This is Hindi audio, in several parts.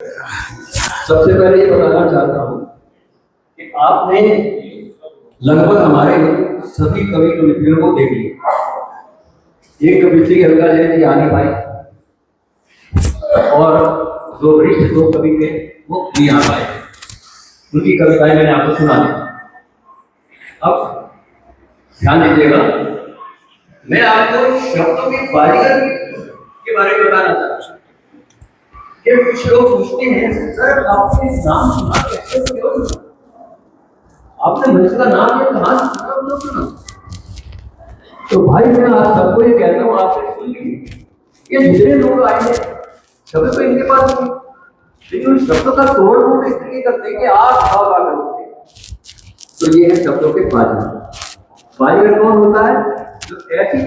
सबसे पहले ये बताना चाहता हूँ कि आपने लगभग हमारे सभी कवि कवित्रियों को देख लिया। एक कवित्री अलका जैन जी आ नहीं पाई और जो वरिष्ठ दो कवि थे वो नहीं आ पाए। उनकी कविताएं मैंने आपको सुना दी। अब ध्यान दीजिएगा, मैं आपको शब्दों की बारीकी के बारे में बताना चाहता हूँ कि कुछ लोग पूछते हैं, सर आपने नाम सुना कैसे, क्यों सुना? आपने मंच का नाम ये कहाँ सुना, लोग सुना? तो भाई मैं आज सबको ये कहता हूँ, आपने सुन लीजिए, ये जितने लोग आए हैं सभी को इनके पास नहीं, लेकिन उस शब्दों का तोड़ फोड़ इस तरीके करते हैं कि आप भाव आ करते। तो ये है शब्दों के बाजीगर कौन होता है? जो ऐसी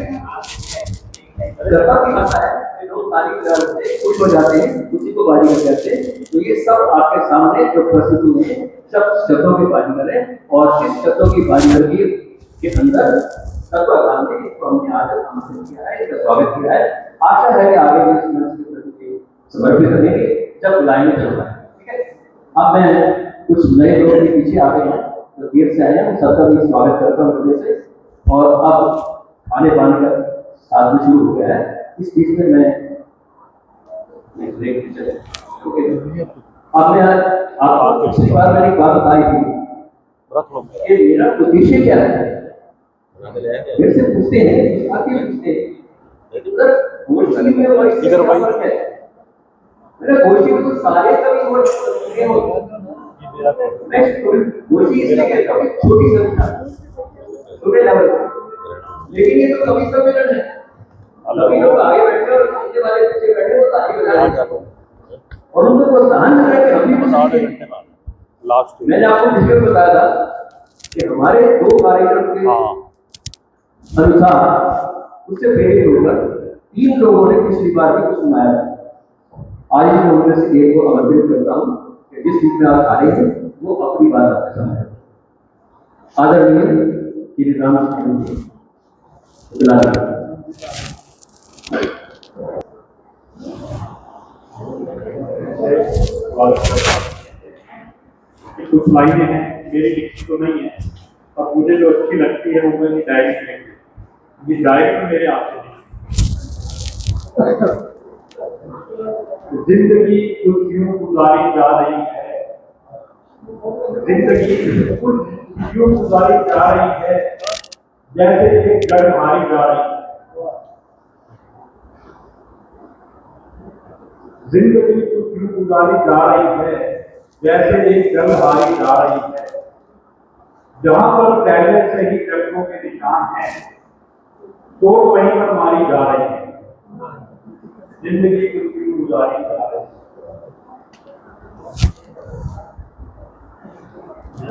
गरबा दिखाता है कि लोग तारीफ करते खुश हो जाते हैं, उसी को बाजीगर कहते हैं। तो ये सब आपके सामने जो प्रस्तुति में सब शब्दों के बाजीगर है, और इस शब्दों की बाजीगरी के अंदर तत्वज्ञान ने इसको हमने आज आमंत्रित किया है, इसका स्वागत किया है। आशा है कि आगे भी इस मंच के प्रति समर्पित करेंगे जब बुलाएंगे चल रहा है। ठीक है, अब मैं कुछ नए लोग के पीछे आ गए हैं जो देर से आए हैं, सबका भी स्वागत करता हूँ हृदय से। और अब खाने पाने का साथ भी शुरू हो गया है। इस बीच में मैं अब मैं आपको पिछली बार मैंने एक बात बताई थी कि मेरा उद्देश्य क्या है। मेरे से पूछते हैं, आके पूछते हैं, सर गोष्ठी में और इससे क्या फर्क है? मेरा गोष्ठी में तो सारे कवि और होते हैं। मैं गोष्ठी इसलिए कहता हूँ छोटी संख्या, छोटे लेवल पर, लेकिन ये तो कवि सम्मेलन है। कवि लोग आगे बैठे और सामने वाले पीछे बैठे वो ताली बजा रहे हैं और उनको प्रोत्साहन मिल रहा है कि हम भी कुछ सीखें। मैंने आपको पिछले बताया था कि हमारे दो कार्यक्रम के अनुसार उससे प्रेरित होकर 3 लोगों ने पिछली बार भी कुछ सुनाया था। आज मैं उनमें से एक को आमंत्रित करता हूँ कि जिस बीच में आप आ रहे हैं वो अपनी बात आपके सामने आदरणीय श्री राम जी कुछ लाइनें हैं, मेरी लिखी तो नहीं है, और मुझे जो अच्छी लगती है वो मेरी डायरी में लिखी। ये डायरी में मेरे आपसे जिंदगी कुछ यूं गुजारी जा रही है, जिंदगी कुछ यूं गुजारी जा रही है जैसे एक जड़ हारी जा रही है। जिंदगी कुछ यूं गुजारी जा रही है जैसे एक जंग हारी जा रही है, जहां पर पहले से ही जंगों के निशान हैं, तो वहीं पर मारी जा रही है। जिंदगी कुछ यूं गुजारी जा रही है।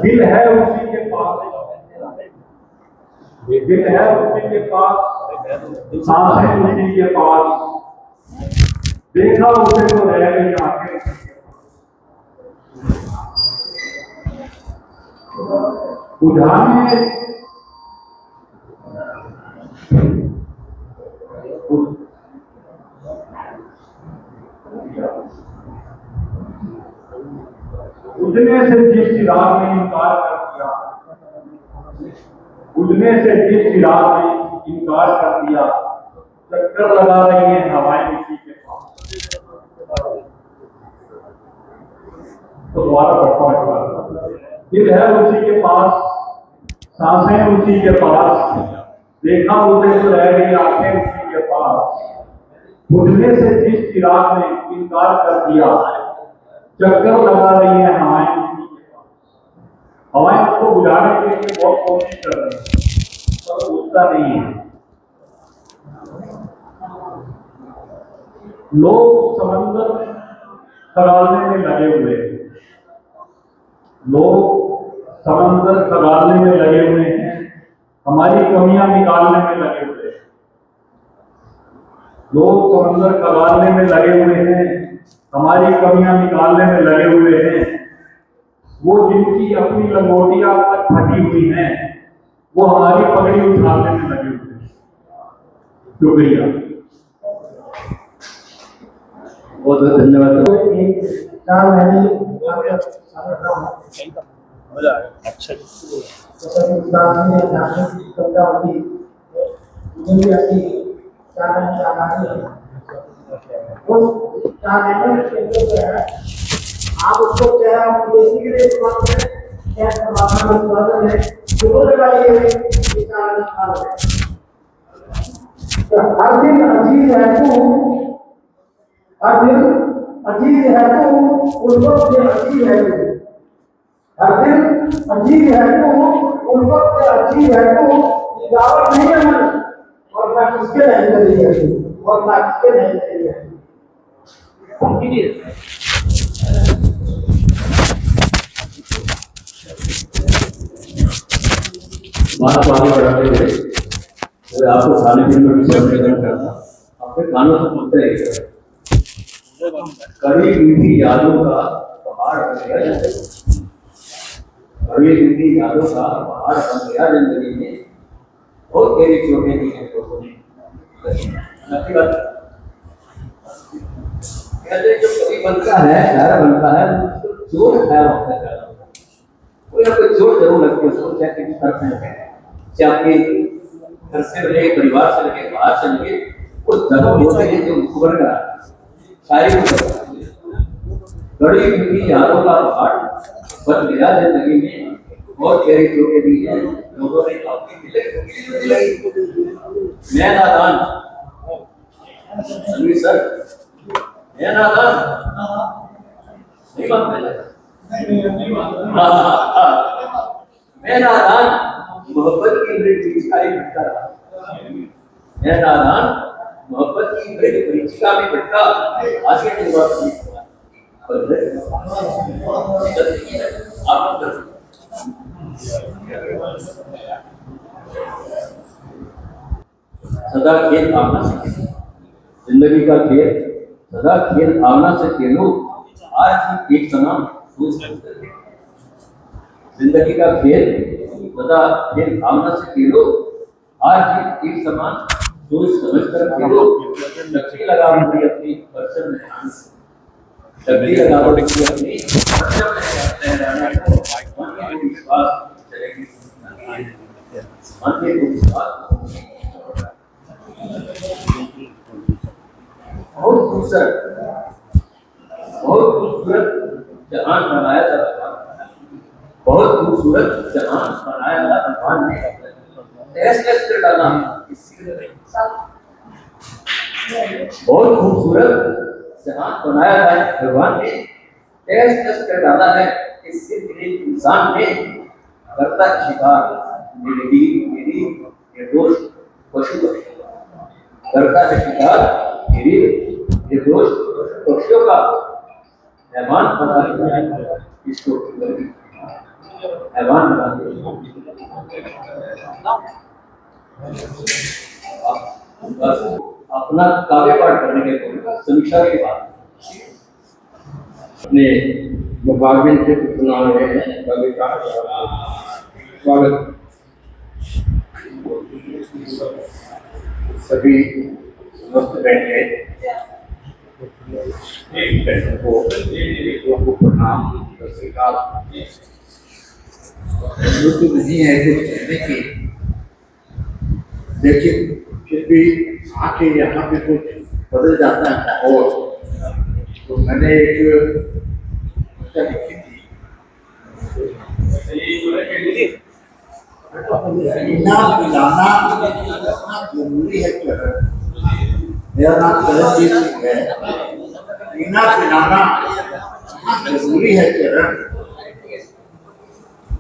दिल है उसी के पास, दिल है उसी के पास, सांसें उसी के पास, देखा उसे तो रह गई आंखें। उजाने उजने से जिस चिराग ने इनकार कर दिया, उजने से जिस चिराग ने इनकार कर दिया, चक्कर लगा रही हैं हवाएं उसी के पास। तो दोबारा पढ़ता हूं। दिल है उसी के पास, सांसें उसी के पास, देखा उसे तो रह गई आंखें उसी के पास। बुझने से जिस चिराग ने इनकार कर दिया, चक्कर लगा रही है हवाएं उसी के पास। हवाएं उसको बुझाने के लिए बहुत कोशिश कर रही है, पर बुझता नहीं है। लोग समंदर खगालने में लगे हुए हैं, लोग समंदर खगालने में लगे हुए हैं, हमारी कमियां निकालने में लगे हुए हैं। लोग समंदर खगालने में लगे हुए हैं, हमारी कमियां निकालने में लगे हुए हैं। वो जिनकी अपनी लंगोटियां तक फटी हुई हैं, वो हमारी पगड़ी उछालने में लगे हुए हैं। शुक्रिया, बहुत बहुत धन्यवाद। 4 महीने आपके सामने खड़ा हूं। अच्छा जी। जैसा कि गुजरात में झांसी की कविता होगी, मुझे भी ऐसी 4 महीने याद आ रही है। उस 4 महीने के अंदर जो है आप उसको क्या है, आप देसी के लिए इस्तेमाल करें, क्या समाधान में स्वागत है, दोनों जगह ये है कि 4 महीने साल है। तो हर दिन अजीज है तू, हर दिन अजीज है तू, उन वक्त ये अजीज है तू। हर दिन अजीब है तू, उन वक्त अजीब है तू, गिरावट नहीं है मन, और ना किसके नहीं करी है तू, और ना किसके नहीं करी है। बात को आगे बढ़ाते हुए और आपको खाने पीने में भी संवेदन करना, अपने कानों से सुनते रहिए। कड़ी मीठी यादों का पहाड़ बन गया जिंदगी, कड़ी मीठी यादों का पहाड़ बन गया जिंदगी में, और तेरी चोटें दी हैं लोगों ने। कहते जो कवि बनता है, शायर बनता है, चोट है होता है, कोई ना कोई चोट जरूर लगती है उसको, चाहे किसी तरह से लगे, चाहे आपके घर से लगे, परिवार से लगे, बाहर से लगे, वो जरूर होते हैं जो मुखबर करा शायरी को बड़ी मीठी यादों का पहाड़ बन गया जिंदगी में, और तेरी चोटें दी है लोगों ने आपकी दिलाई। मैं नादान सर, मैं नादान नहीं मानते, मैं नादान मोहब्बत की मृत पिचकारी भटका रहा, मैं नादान मोहब्बत की मृत पिचका में भटका, आगे की बात नहीं आप सदा खेल भावना से, जिंदगी का खेल सदा खेल भावना से खेलो, आज भी एक समान सोच सकते हैं। जिंदगी का खेल सदा खेल भावना से खेलो, आज भी एक समान सोच समझ कर खेलो। शक्ति लगा मुझे अपनी परचम में, शक्ति लगा मुझे अपनी परचम में लहराने को, मन में विश्वास चलेगी, मन में विश्वास। बहुत खूबसूरत जहान बनाया था भगवान, बहुत खूबसूरत जहान बनाया था भगवान ने, ऐसे कर डाला बहुत खूबसूरत जहान बनाया था भगवान ने, ऐसे कर डाला है इससे इंसान ने, करता शिकार मेरी निर्दोष पशु करता है शिकार मेरी निर्दोष पक्षियों का, मेहमान बना दिया इसको, मेहमान बना दिया। बस अपना काव्य पाठ करने के बाद समीक्षा के बाद अपने मुखारबिन से सुना रहे हैं कवि का स्वागत। सभी समस्त बैठे को प्रणाम स्वीकार। नहीं है कुछ कहने की, लेकिन फिर भी आके यहाँ पे कुछ बदल जाता है। और तो मैंने एक कविता लिखी थी, पीना पिलाना जरूरी है चरण, मेरा नाम चरणजीत सिंह है। पीना पिलाना जरूरी है चरण,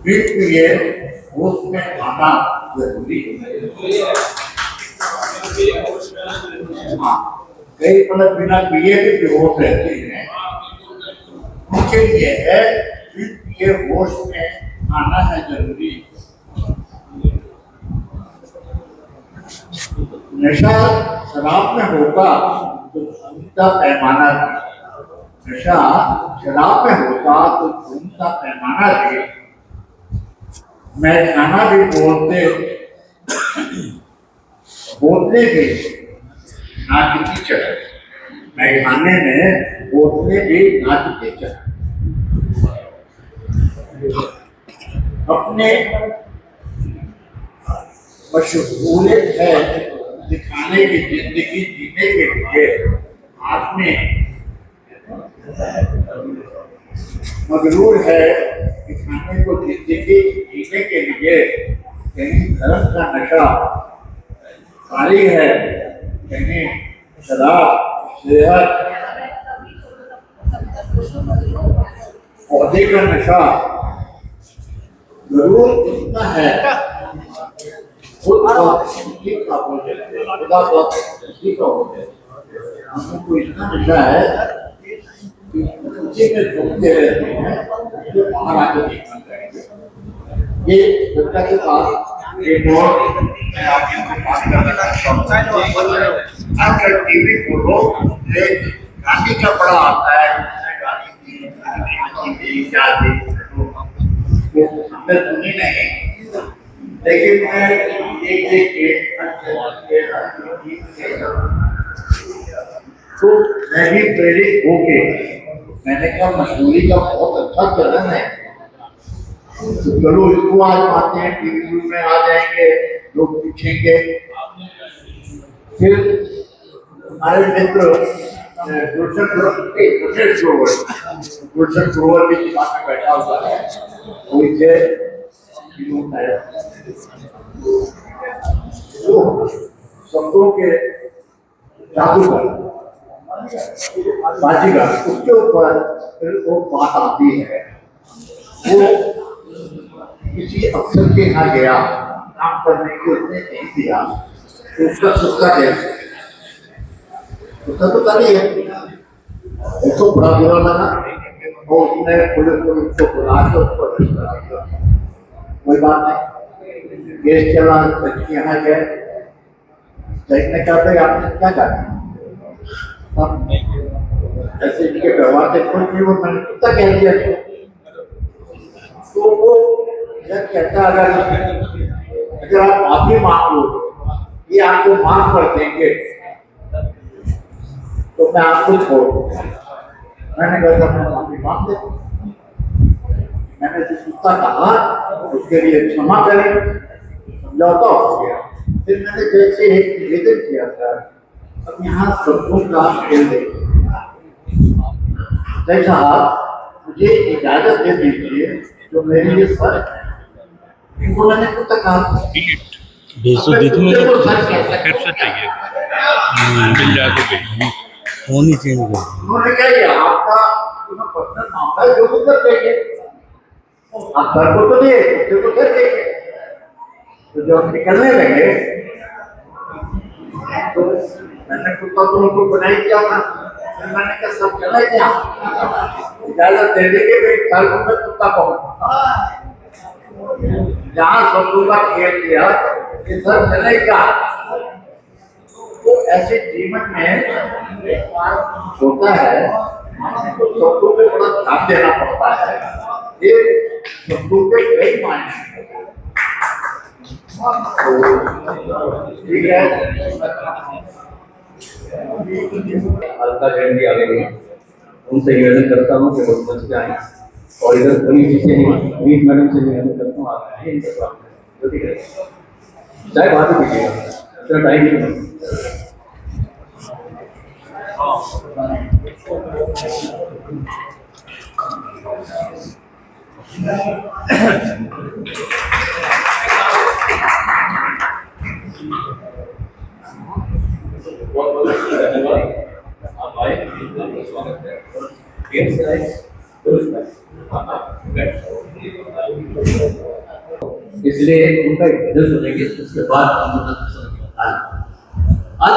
फिर पिए होश में आना जरूरी है। हाँ, कई मतलब बिना पिए भी बेहोश रहते हैं, उनके लिए है फिर पिए होश में आना है जरूरी। नशा शराब में होगा तो खून का पैमाना दे, नशा शराब में होगा तो खून का पैमाना दे। मैं खाना भी बोलते बोलने के ना किसी चढ़े, मैखाने में बोतलें भी नाच बेचा। अपने मशहूरियत है दिखाने की जिंदगी जीने के लिए आदमी मजबूर है दिखाने को जिंदगी जीने के लिए कहीं धर्म का नशा खाली है, कहीं शराब सेहत पौधे का नशा जरूर इतना है खुद का हो जाए खुदा उसी का हो जाए। हमको इतना नशा है कि उसी में घूमते रहते हैं जो बाहर आके देखना चाहिए। ये बच्चा के पास एक और मैं आपके बात करना चाहता हूँ। अगर टीवी खोलो एक गांधी का बड़ा आता है गांधी की हमने सुनी नहीं, लेकिन मैं तो मैं भी प्रेरित होके मैंने कहा मजदूरी का बहुत अच्छा चलन है, तो चलो इसको आज आते हैं टीवी में आ जाएंगे लोग पूछेंगे। फिर हमारे मित्र गुलशन ग्रोवर की दुकान में बैठा हुआ है, कोई थे शब्दों के जादूगर बाजीगर, उसके ऊपर फिर वो बात आती है। वो किसी अफसर के यहाँ गया काम करने को, उसने नहीं दिया तो उसका सुस्ता गया, उसका तो कर ही है, उसको बड़ा बुरा लगा और उसने पुलिस को उसको बुला के उसको अरेस्ट करा दिया। कोई बात नहीं, केस चला, बच्चे यहाँ गए, जज ने कहा भाई आपने क्या कहा, ऐसे इनके व्यवहार से कुछ नहीं, वो मैंने कितना कह दिया तो वो जज कहता अगर आप माफी मांग लो ये आपको माफ कर देंगे तो मैं आपको छोड़ दूंगा। मैंने कहा मैं माफी मांग दे, मैंने जो कुत्ता कहा उसके लिए क्षमा करें, समझौता हो गया। फिर मैंने जैसे एक निवेदन किया था, अब यहाँ शब्दों का खेल देखिए, जय साहब मुझे इजाजत दे दीजिए जो मेरे लिए फर्क है। इनको मैंने कुत्ता कहा भेजो देखने तो सच कहता है। फिर से चाहिए मिल जाके भेज फोन ही चेंज कर। उन्होंने कहा ये आपका पर्सनल मामला है, जो कुछ कर देंगे आप घर को तो दिए कुत्ते को कर देंगे। तो जब निकलने लगे तो मैंने कुत्ता तो उनको बनाई किया था, फिर मैंने कहा सब चला क्या इजाजत दे देंगे मैं घर को मैं कुत्ता पहुंचा जहाँ सब लोग का खेल किया कि सर चले क्या। तो ऐसे जीवन में होता है तो शब्दों पे बड़ा ध्यान देना पड़ता है, ये शब्दों के कई मायने ठीक है। अलका झंडी आ गई, उनसे निवेदन करता हूँ कि वो बच जाए और इधर पुलिस से मीट मैडम से निवेदन करता हूँ आप आइए इनके साथ जो ठीक है चाहे बात कीजिएगा, इतना टाइम नहीं आप आए, स्वागत है। इसलिए उनका भजन सुनेंगे, उसके बाद हम आज